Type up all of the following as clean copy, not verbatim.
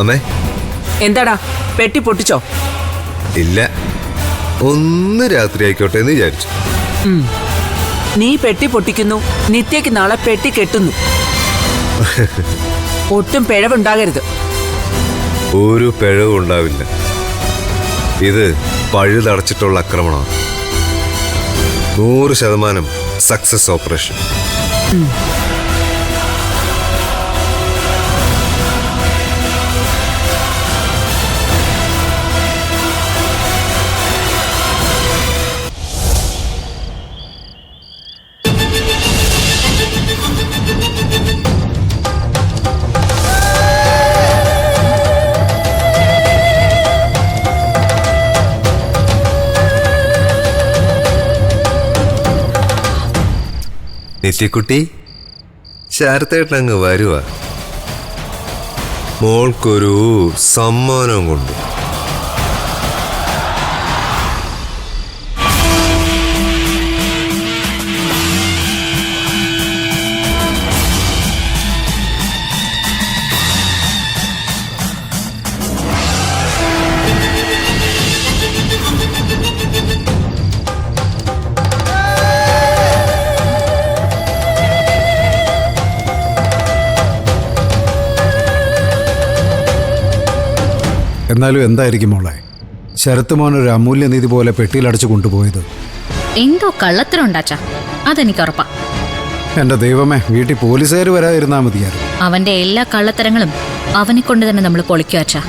അമ്മേ, എന്താടാ പെട്ടി പൊട്ടിച്ചോ? ഇല്ല, ഒന്ന് രാത്രി ആയിക്കോട്ടെ എന്ന് വിചാരിച്ചു. നീ പെട്ടി പൊട്ടിക്കുന്നു, നിത്യക്ക് നാളെ പെട്ടി കെട്ടുന്നു. ഒട്ടും പിഴവുണ്ടാകരുത്. ഒരു പിഴവും ഉണ്ടാവില്ല. ഇത് പഴുതടച്ചിട്ടുള്ള ആക്രമണമാണ്. 100% സക്സസ് ഓപ്പറേഷൻ. നിത്യക്കുട്ടി, ശാരത്തേട്ടങ്ങ് വരുക. മോൾക്കൊരു സമ്മാനം കൊണ്ട്. എന്നാലും എന്തായിരിക്കും മോളെ, ശരത്ത് മോൻ ഒരു അമൂല്യനിധി പോലെ പെട്ടിയിലടച്ചു കൊണ്ടുപോയത്? എന്തോ കള്ളത്തരമുണ്ടാച്ചാ, അതെനിക്ക് ഉറപ്പാ. എന്റെ ദൈവമേ, വീട്ടിൽ പോലീസുകാർ വരാതിരുന്നാ മതിയായിരുന്നു. അവന്റെ എല്ലാ കള്ളത്തരങ്ങളും അവനെ കൊണ്ട് തന്നെ നമ്മൾ പൊളിക്കുവച്ചാ.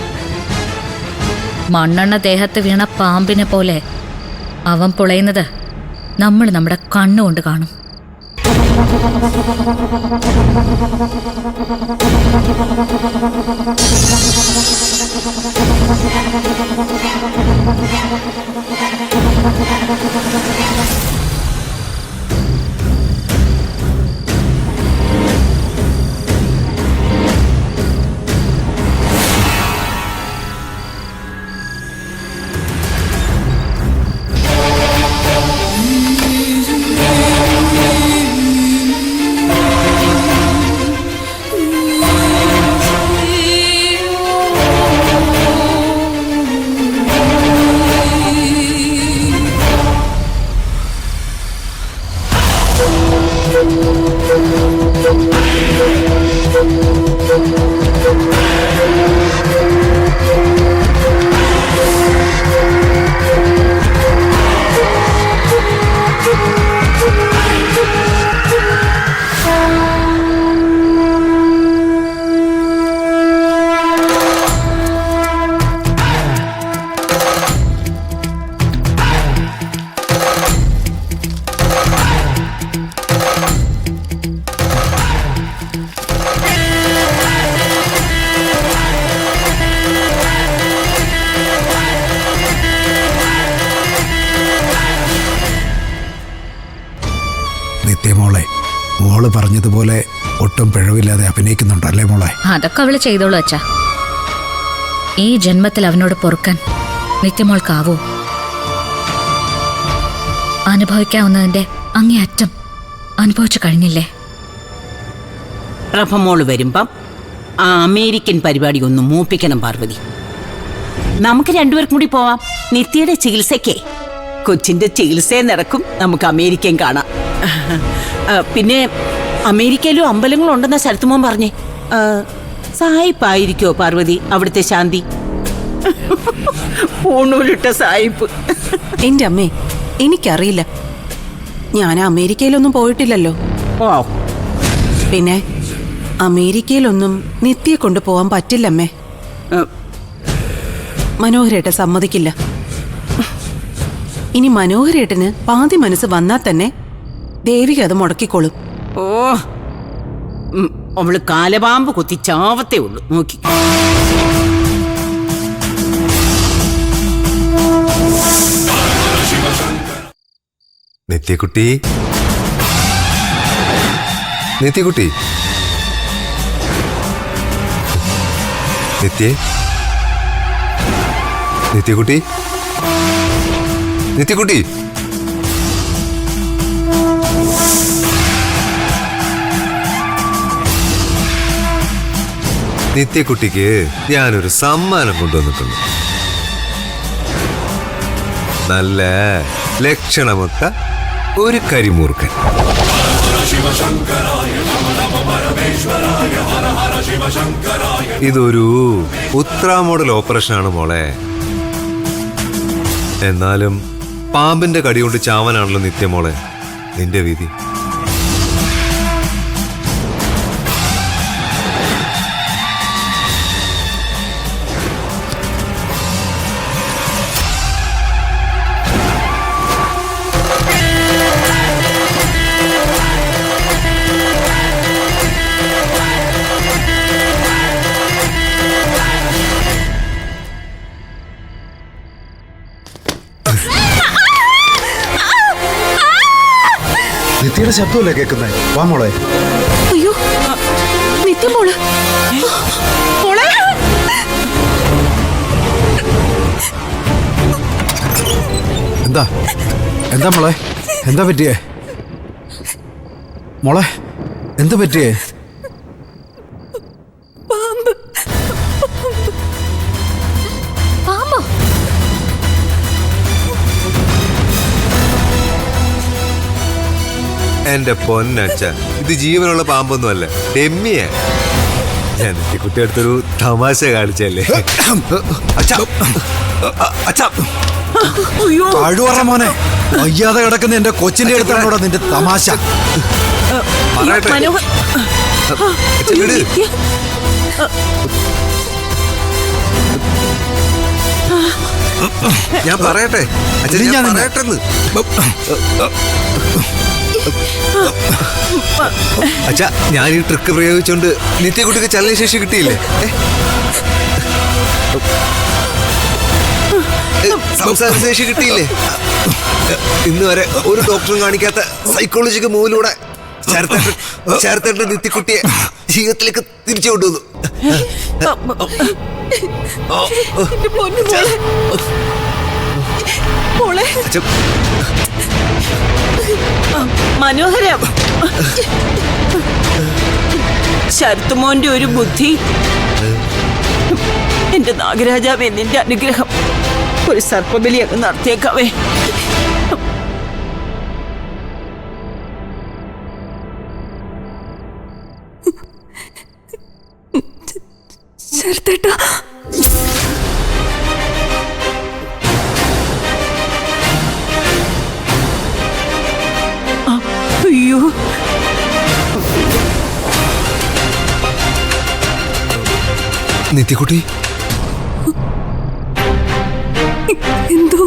മണ്ണെണ്ണ ദേഹത്ത് വീണ പാമ്പിനെ പോലെ അവൻ പൊളയുന്നത് നമ്മൾ നമ്മുടെ കണ്ണുകൊണ്ട് കാണും. നിത്യമോളെ, മോള് പറഞ്ഞതുപോലെ ഒട്ടും പിഴവില്ലാതെ അഭിനയിക്കുന്നുണ്ടല്ലേ മോളെ? അതൊക്കെ അവള് ചെയ്തോളൂ അച്ഛാ. ഈ ജന്മത്തിൽ അവനോട് പൊറുക്കാൻ നിത്യമോൾക്കാവോ? അനുഭവിക്കാവുന്നതിന്റെ അങ്ങേയറ്റം അനുഭവിച്ചു കഴിഞ്ഞില്ലേ? പ്രഭമോള് വരുമ്പം ആ അമേരിക്കൻ പരിപാടി ഒന്ന് മൂപ്പിക്കണം പാർവതി. നമുക്ക് രണ്ടുപേർക്കും കൂടി പോവാം. നിത്യയുടെ ചികിത്സയ്ക്കേ. കൊച്ചിന്റെ ചികിത്സയെ നടക്കും, നമുക്ക് അമേരിക്കയും കാണാം. പിന്നെ അമേരിക്കയിലും അമ്പലങ്ങളുണ്ടെന്ന ശരത്തുമോൻ പറഞ്ഞേ. സായിപ്പായിരിക്കോ പാർവതി അവിടുത്തെ ശാന്തി? പൂണൂലിട്ട സായിപ്പ്. എന്റെ അമ്മേ, എനിക്കറിയില്ല. ഞാൻ അമേരിക്കയിലൊന്നും പോയിട്ടില്ലല്ലോ. ഓ, പിന്നെ അമേരിക്കയിലൊന്നും നിത്യയെ കൊണ്ടുപോവാൻ പറ്റില്ലമ്മേ. മനോഹരേട്ടൻ സമ്മതിക്കില്ല. ഇനി മനോഹരേട്ടന് പാതി മനസ്സ് വന്നാൽ തന്നെ ദേവിക അത് മുടക്കിക്കോളും. ഓ, അവള് കാലപാമ്പ് കൊത്തി ചാവത്തേ ഉള്ളൂ. നോക്കി നിത്യക്കുട്ടി, നിത്യക്കുട്ടി, നിത്യേ, നിത്യക്കുട്ടി, നിത്യക്കുട്ടി. നിത്യക്കുട്ടിക്ക് ഞാനൊരു സമ്മാനം കൊണ്ടുവന്നിട്ടുണ്ട്. നല്ല ലക്ഷണമൊത്ത ഒരു കരിമൂർക്കൻ. ഇതൊരു ഉത്രാ മോഡൽ ഓപ്പറേഷനാണ് മോളെ. എന്നാലും പാമ്പിന്റെ കടി കൊണ്ട് ചാവാനാണല്ലോ നിത്യമോളെ നിന്റെ വിധി. നിത്യയുടെ ശബ്ദമല്ലേ കേൾക്കുന്നേ? വാ മോളെ. അയ്യോ നിത്യമോള് മോളെ. എന്താ എന്താ മോളെ? എന്താ പറ്റിയേ മോളെ? എന്താ പറ്റിയേ? പാമ്പോ? എന്റെ പൊന്നച്ച, ഇത് ജീവനുള്ള പാമ്പൊന്നുമല്ല, ഡെമ്മിയാ. ഞാൻ നിത്യക്കുട്ടി അടുത്തൊരു തമാശ കാണിച്ചല്ലേ. അച്ഛാ, അച്ഛാ. താഴുവറ മോനെ, വയ്യാതെ കിടക്കുന്ന എന്റെ കൊച്ചിന്റെ അടുത്താണോടാ നിന്റെ തമാശ? പറയട്ടെ. അച്ഛാ, വിട്. ഞാൻ പറയട്ടെ അച്ഛൻ, ഞാൻ പറയട്ടെന്ന്. അച്ഛാ, ഞാൻ ഈ ട്രിക്ക് പ്രയോഗിച്ചോണ്ട് നിത്യക്കുട്ടിക്ക് ചലനശേഷി കിട്ടിയില്ലേ? സംസാരശേഷി കിട്ടിയില്ലേ? ഇന്ന് വരെ ഒരു ഡോക്ടറും കാണിക്കാത്ത സൈക്കോളജിക്ക് മൂലൂടെ ചേർത്തേട്ട നിത്യക്കുട്ടിയെ ജീവിതത്തിലേക്ക് തിരിച്ചു കൊണ്ടുവന്നു. അച്ഛൻ, മനോഹരം. ശരത്തുമോന്റെ ഒരു ബുദ്ധി. എന്റെ നാഗരാജാവേ, നിന്റെ അനുഗ്രഹം. ഒരു സർപ്പബലി അങ്ങ് നടത്തിയേക്കാവേ. ശരത്തേട്ടാ, അയ്യോ, നിത്യക്കുട്ടി എന്തോ